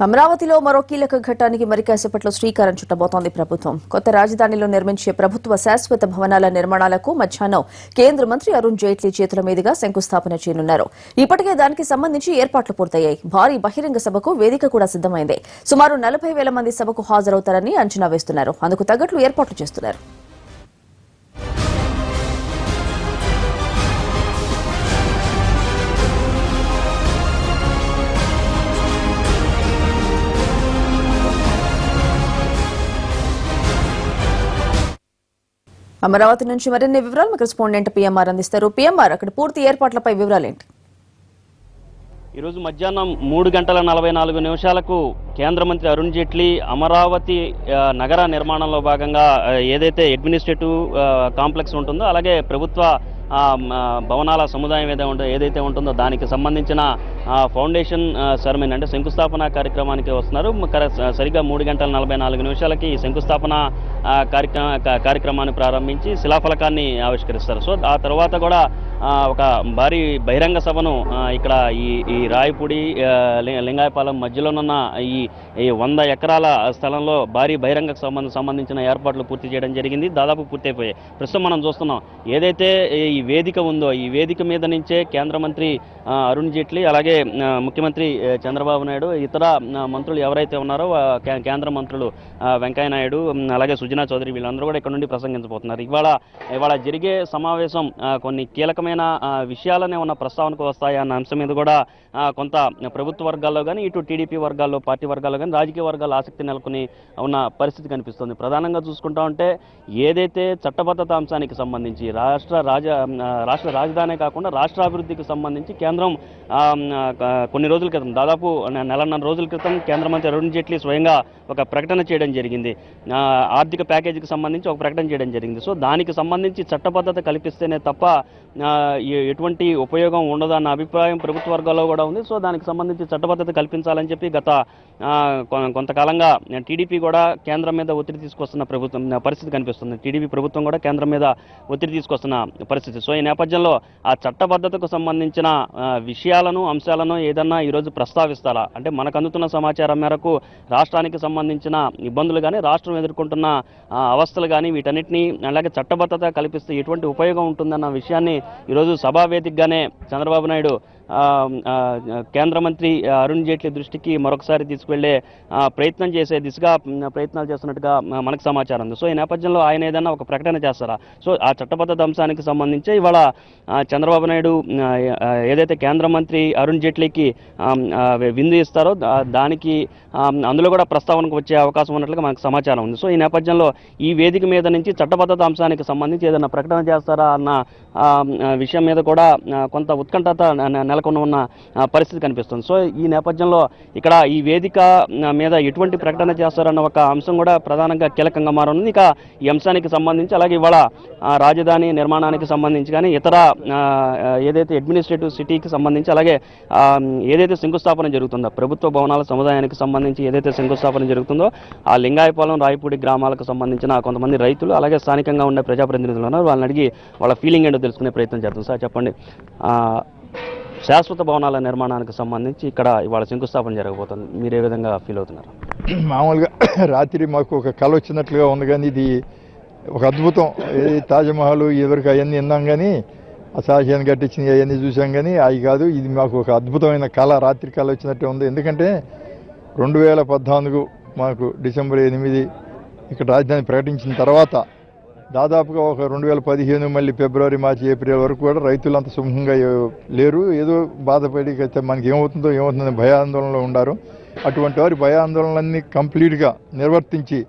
అమరావతిలో మరో కీలక ఘట్టానికి మరి కాసేపట్లో శ్రీకారం చుట్టబోతోంది ప్రభుత్వం. కొత్త రాజధానిలో నిర్మించే ప్రభుత్వ శాశ్వత భవనాల నిర్మాణాలకు మధ్యాహ్నం కేంద్ర మంత్రి అరుణ్ జైట్లీ చేతుల మీదుగా శంకుస్థాపన చేయనున్నారు. ఇప్పటికే దానికి సంబంధించి ఏర్పాట్లు పూర్తయ్యాయి. భారీ బహిరంగ సభకు వేదిక కూడా సిద్దమైంది. సుమారు 40,000 మంది సభకు హాజరవుతారని అంచనా వేస్తున్నారు. అందుకు తగ్గట్లు ఏర్పాట్లు చేస్తున్నారు. అమరావతి నుంచి మరిన్ని వివరాలు మా కరెస్పాండెంట్ పిఎంఆర్ అందిస్తారు. పిఎంఆర్, అక్కడ పూర్తి ఏర్పాట్లపై వివరాలేంటి? ఈరోజు మధ్యాహ్నం 3:44 కేంద్ర మంత్రి అరుణ్ జైట్లీ అమరావతి నగర నిర్మాణంలో భాగంగా ఏదైతే అడ్మినిస్ట్రేటివ్ కాంప్లెక్స్ ఉంటుందో, అలాగే ప్రభుత్వ భవనాల సముదాయం ఏదైతే ఉంటుందో దానికి సంబంధించిన ఫౌండేషన్ సెరమనీ అంటే శంకుస్థాపన కార్యక్రమానికి వస్తున్నారు. సరిగ్గా 3:44 ఈ శంకుస్థాపన కార్యక్రమాన్ని ప్రారంభించి శిలాఫలకాన్ని ఆవిష్కరిస్తారు. సో ఆ తర్వాత కూడా ఒక భారీ బహిరంగ సభను ఇక్కడ ఈ రాయపూడి లింగాయపాలెం మధ్యలోనున్న ఈ 100 ఎకరాల స్థలంలో భారీ బహిరంగ సంబంధించిన ఏర్పాట్లు పూర్తి చేయడం జరిగింది. దాదాపు పూర్తయిపోయాయి. ప్రస్తుతం మనం చూస్తున్నాం ఏదైతే ఈ వేదిక ఉందో, ఈ వేదిక మీద నుంచే కేంద్ర మంత్రి అరుణ్ జైట్లీ, అలాగే ముఖ్యమంత్రి చంద్రబాబు నాయుడు, ఇతర మంత్రులు ఎవరైతే ఉన్నారో కేంద్ర మంత్రులు వెంకయ్య నాయుడు, అలాగే సుజనా చౌదరి, వీళ్ళందరూ కూడా ఇక్కడ నుండి ప్రసంగించబోతున్నారు. ఇవాళ జరిగే సమావేశం కొన్ని కీలకమైన విషయాలనే ఉన్న ప్రస్తావనకు వస్తాయి అన్న అంశం మీద కూడా కొంత ప్రభుత్వ వర్గాల్లో కానీ, ఇటు టీడీపీ వర్గాల్లో, పార్టీ వర్గాల్లో కానీ, రాజకీయ వర్గాల్లో ఆసక్తి నెలకొని ఉన్న పరిస్థితి కనిపిస్తుంది. ప్రధానంగా చూసుకుంటా ఉంటే ఏదైతే చట్టబద్ధత అంశానికి సంబంధించి రాష్ట్ర రాజధానే కాకుండా రాష్ట్రాభివృద్ధికి సంబంధించి కేంద్రం కొన్ని రోజుల క్రితం, దాదాపు 1.5 రోజుల క్రితం కేంద్ర మంత్రి అరుణ్ జైట్లీ స్వయంగా ఒక ప్రకటన చేయడం జరిగింది. ఆర్థిక ప్యాకేజీకి సంబంధించి ఒక ప్రకటన చేయడం జరిగింది. సో దానికి సంబంధించి చట్టబద్ధత కల్పిస్తేనే తప్ప ఎటువంటి ఉపయోగం ఉండదన్న అభిప్రాయం ప్రభుత్వ వర్గాల్లో కూడా ఉంది. సో దానికి సంబంధించి చట్టబద్ధత కల్పించాలని చెప్పి గత కొంతకాలంగా టీడీపీ కూడా కేంద్రం మీద ఒత్తిడి తీసుకొస్తున్న పరిస్థితి కనిపిస్తుంది. టీడీపీ ప్రభుత్వం కూడా కేంద్రం మీద ఒత్తిడి తీసుకొస్తున్న పరిస్థితి. సో ఈ నేపథ్యంలో ఆ చట్టబద్ధతకు సంబంధించిన విషయాలను, అంశాలను ఏదన్నా ఈరోజు ప్రస్తావిస్తారా అంటే, మనకు అందుతున్న సమాచారం మేరకు రాష్ట్రానికి సంబంధించిన ఇబ్బందులు కానీ, రాష్ట్రం ఎదుర్కొంటున్న అవస్థలు కానీ, వీటన్నిటినీ అలాగే చట్టబద్ధత కల్పిస్తే ఎటువంటి ఉపయోగం ఉంటుందన్న విషయాన్ని ఈరోజు సభావేదికగానే చంద్రబాబు నాయుడు కేంద్ర మంత్రి అరుణ్ జైట్లీ దృష్టికి మరొకసారి తీసుకువెళ్లే ప్రయత్నం చేసే దిశగా ప్రయత్నాలు చేస్తున్నట్టుగా మనకు సమాచారం ఉంది. సో ఈ నేపథ్యంలో ఆయన ఏదైనా ఒక ప్రకటన చేస్తారా? సో ఆ చట్టబద్ధత అంశానికి సంబంధించి ఇవాళ చంద్రబాబు నాయుడు ఏదైతే కేంద్ర మంత్రి అరుణ్ జైట్లీకి విందు ఇస్తారో దానికి అందులో కూడా ప్రస్తావనకు వచ్చే అవకాశం ఉన్నట్లుగా మనకు సమాచారం ఉంది. సో ఈ నేపథ్యంలో ఈ వేదిక మీద నుంచి చట్టబద్ధత అంశానికి సంబంధించి ఏదైనా ప్రకటన చేస్తారా అన్న విషయం మీద కూడా కొంత ఉత్కంఠత నెలకొని ఉన్న పరిస్థితి కనిపిస్తుంది. సో ఈ నేపథ్యంలో ఇక్కడ ఈ వేదిక మీద ఎటువంటి ప్రకటన చేస్తారన్న ఒక అంశం కూడా ప్రధానంగా కీలకంగా మారనుంది. ఇక ఈ అంశానికి సంబంధించి, అలాగే ఇవాళ రాజధాని నిర్మాణానికి సంబంధించి కానీ, ఇతర ఏదైతే అడ్మినిస్ట్రేటివ్ సిటీకి సంబంధించి, అలాగే ఏదైతే శంకుస్థాపన జరుగుతుందో ప్రభుత్వ భవనాల సముదాయానికి సంబంధించి ఏదైతే శంకుస్థాపన జరుగుతుందో, ఆ లింగాయపాలెం, రాయపూడి గ్రామాలకు సంబంధించిన కొంతమంది రైతులు, అలాగే స్థానికంగా ఉండే ప్రజాప్రతినిధులు ఉన్నారు. వాళ్ళని అడిగి వాళ్ళ ఫీలింగ్ ఏంటో తెలుసుకునే ప్రయత్నం చేస్తాం. సార్ చెప్పండి, శాశ్వత భవనాల నిర్మాణానికి సంబంధించి ఇక్కడ ఇవాళ శంకుస్థాపన జరగబోతుంది, మీరు ఏ విధంగా ఫీల్ అవుతున్నారు? మామూలుగా రాత్రి మాకు ఒక కళ వచ్చినట్లుగా ఉంది, కానీ ఇది ఒక అద్భుతం. తాజ్మహల్ ఎవరికి అవన్నీ విన్నాం, కానీ ఆ షాజహాన్ కట్టించినవి అవన్నీ చూసాం, కానీ అవి కాదు. ఇది మాకు ఒక అద్భుతమైన కళ, రాత్రి కళ వచ్చినట్టే ఉంది. ఎందుకంటే 2014 మాకు డిసెంబర్ 8 ఇక్కడ రాజధాని ప్రకటించిన తర్వాత దాదాపుగా ఒక 2015 మళ్ళీ ఫిబ్రవరి, మార్చి, ఏప్రిల్ వరకు కూడా రైతులంతా సుఖంగా లేరు. ఏదో బాధపడి మనకి ఏమవుతుందో భయాందోళనలో ఉన్నారు. అటువంటి వారి భయాందోళనలన్నీ కంప్లీట్గా నిర్వర్తించి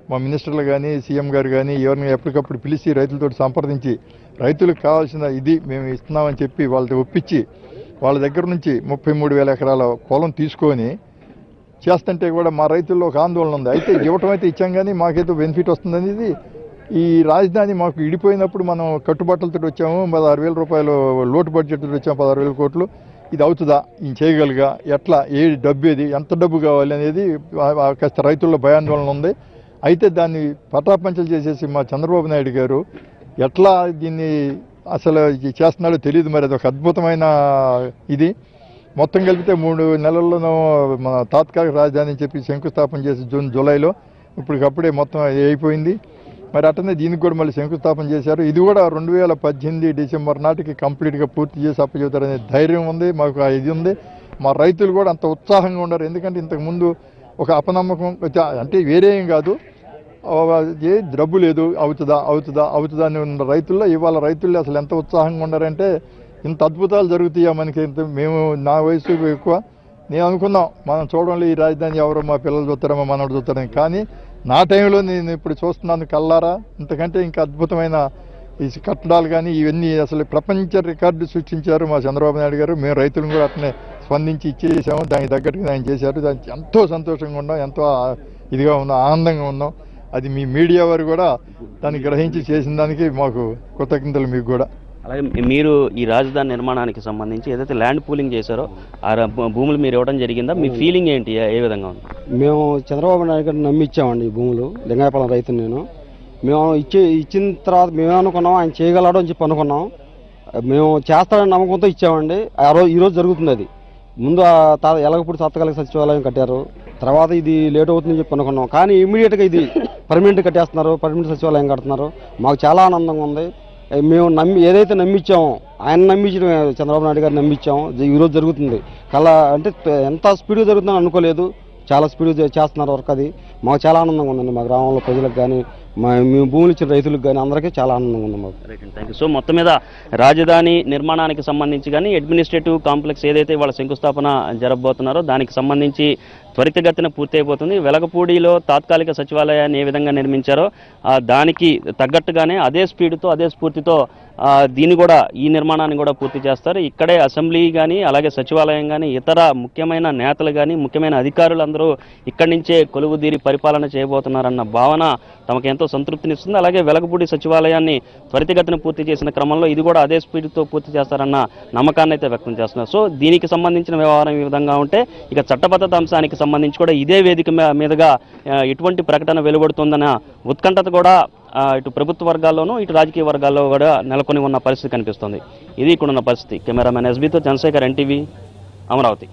మా మినిస్టర్లు కానీ, సీఎం గారు కానీ ఎవరిని ఎప్పటికప్పుడు పిలిచి రైతులతో సంప్రదించి రైతులకు కావాల్సిన ఇది మేము ఇస్తున్నామని చెప్పి వాళ్ళతో ఒప్పించి వాళ్ళ దగ్గర నుంచి 33,000 ఎకరాల పొలం తీసుకొని చేస్తుంటే కూడా మా రైతుల్లో ఒక ఆందోళన ఉంది. అయితే ఇవ్వటం అయితే ఇచ్చాం, కానీ మాకైతే బెనిఫిట్ వస్తుందనేది. ఈ రాజధాని మాకు ఇడిపోయినప్పుడు మనం కట్టుబాట్లతో వచ్చాము, 16,000 రూపాయలు లోటు బడ్జెట్తో వచ్చాము, 16,000 కోట్లు. ఇది అవుతుందా, ఇది చేయగలిగా, ఎట్లా, ఏ డబ్బు, ఏది, ఎంత డబ్బు కావాలి అనేది కాస్త రైతుల్లో భయాందోళన ఉంది. అయితే దాన్ని పటాపంచలు చేసేసి మా చంద్రబాబు నాయుడు గారు ఎట్లా దీన్ని అసలు చేస్తున్నాడో తెలియదు. మరి అది ఒక అద్భుతమైన ఇది. మొత్తం కలిపితే 3 నెలల్లోనూ మన తాత్కాలిక రాజధాని అని చెప్పి శంకుస్థాపన చేసి జూలైలో ఇప్పటికప్పుడే మొత్తం అయిపోయింది. మరి అట్టనే దీనికి కూడా మళ్ళీ శంకుస్థాపన చేశారు. ఇది కూడా 2018 డిసెంబర్ నాటికి కంప్లీట్గా పూర్తి చేసి అప్పచెబుతారనే ధైర్యం ఉంది మాకు, ఇది ఉంది. మా రైతులు కూడా అంత ఉత్సాహంగా ఉన్నారు. ఎందుకంటే ఇంతకుముందు ఒక అపనమ్మకం అంటే వేరే ఏం కాదు, ఏ డబ్బు లేదు, అవుతుందా అవుతుందా అవుతుందా అని ఉన్న రైతుల్లో ఇవాళ రైతుల్లో అసలు ఎంత ఉత్సాహంగా ఉన్నారంటే ఇంత అద్భుతాలు జరుగుతాయా మనకి. మేము నా వయసు ఎక్కువ, నేను అనుకున్నాం మనం చూడంలో ఈ రాజధాని ఎవరో మా పిల్లలు చూస్తారో మా మనవడు చూస్తారని, కానీ నా టైంలో నేను ఇప్పుడు చూస్తున్నాను కల్లారా. ఇంతకంటే ఇంకా అద్భుతమైన ఈ కట్టడాలు కానీ ఇవన్నీ అసలు ప్రపంచ రికార్డు సృష్టించారు మా చంద్రబాబు నాయుడు గారు. మేము రైతులను కూడా అట్లనే స్పందించి ఇచ్చేసాము, దానికి తగ్గట్టుగా ఆయన చేశారు. దానికి ఎంతో సంతోషంగా ఉన్నాం, ఎంతో ఇదిగా ఉన్నాం, ఆనందంగా ఉన్నాం. అది మీ మీడియా వారు కూడా దాన్ని గ్రహించి చేసిన దానికి మాకు కృతజ్ఞతలు. మీకు కూడా అలాగే మీరు ఈ రాజధాని నిర్మాణానికి సంబంధించి ఏదైతే ల్యాండ్ పూలింగ్ చేశారో ఆ భూములు మీరు ఇవ్వడం జరిగిందా? మీ ఫీలింగ్ ఏంటి, ఏ విధంగా ఉంది? మేము చంద్రబాబు నాయుడు గారిని నమ్మి ఇచ్చామండి ఈ భూములు. లింగాయపాలెం రైతుని నేను. మేము ఇచ్చిన తర్వాత మేము అనుకున్నాం ఆయన చేయగలడు అని చెప్పి అనుకున్నాం. మేము చేస్తాడని నమ్మకంతో ఇచ్చామండి. ఈరోజు జరుగుతుంది అది. ముందు ఎలగపూడి తాత్కాలిక సచివాలయం కట్టారు, తర్వాత ఇది లేట్ అవుతుందని చెప్పి అనుకున్నాం. కానీ ఇమీడియట్గా ఇది పర్మనెంట్ కట్టేస్తున్నారు, పర్మనెంట్ సచివాలయం కడుతున్నారు. మాకు చాలా ఆనందంగా ఉంది. మేము ఏదైతే నమ్మించామో ఆయన నమ్మించడం, చంద్రబాబు నాయుడు గారు నమ్మించాము, ఈరోజు జరుగుతుంది. అంటే ఎంత స్పీడ్గా జరుగుతుందని అనుకోలేదు, చాలా స్పీడ్గా చేస్తున్నారు వర్క్. అది మాకు చాలా ఆనందంగా ఉందండి. మా గ్రామంలో ప్రజలకు కానీ మేము భూములు ఇచ్చిన రైతులకు కానీ అందరికీ చాలా ఆనందంగా ఉంది మాకు. Thank you. సో మొత్తం మీద రాజధాని నిర్మాణానికి సంబంధించి కానీ అడ్మినిస్ట్రేటివ్ కాంప్లెక్స్ ఏదైతే వాళ్ళ శంకుస్థాపన జరగబోతున్నారో దానికి సంబంధించి త్వరితగతిన పూర్తి అయిపోతుంది. వెలగపూడిలో తాత్కాలిక సచివాలయాన్ని ఏ విధంగా నిర్మించారో దానికి తగ్గట్టుగానే అదే స్పీడ్తో అదే స్ఫూర్తితో దీన్ని కూడా ఈ నిర్మాణాన్ని కూడా పూర్తి చేస్తారు. ఇక్కడే అసెంబ్లీ కానీ అలాగే సచివాలయం కానీ ఇతర ముఖ్యమైన నేతలు కానీ ముఖ్యమైన అధికారులందరూ ఇక్కడి నుంచే కొలువుదీరి పరిపాలన చేయబోతున్నారన్న భావన తమకు ఎంతో సంతృప్తినిస్తుంది. అలాగే వెలగపూడి సచివాలయాన్ని త్వరితగతిన పూర్తి చేసిన క్రమంలో ఇది కూడా అదే స్పీడ్తో పూర్తి చేస్తారన్న నమ్మకాన్ని అయితే వ్యక్తం చేస్తున్నారు. సో దీనికి సంబంధించిన వ్యవహారం ఈ విధంగా ఉంటే ఇక చట్టబద్ధత అంశానికి సంబంధించి కూడా ఇదే వేదిక మీదుగా ఎటువంటి ప్రకటన వెలువడుతుందన్న ఉత్కంఠత కూడా ఇటు ప్రభుత్వ వర్గాల్లోనూ ఇటు రాజకీయ వర్గాల్లో కూడా నెలకొని ఉన్న పరిస్థితి కనిపిస్తుంది. ఇది ఇక్కడున్న పరిస్థితి. కెమెరామెన్ ఎస్బీతో చంద్రశేఖర్, ఎన్టీవీ, అమరావతి.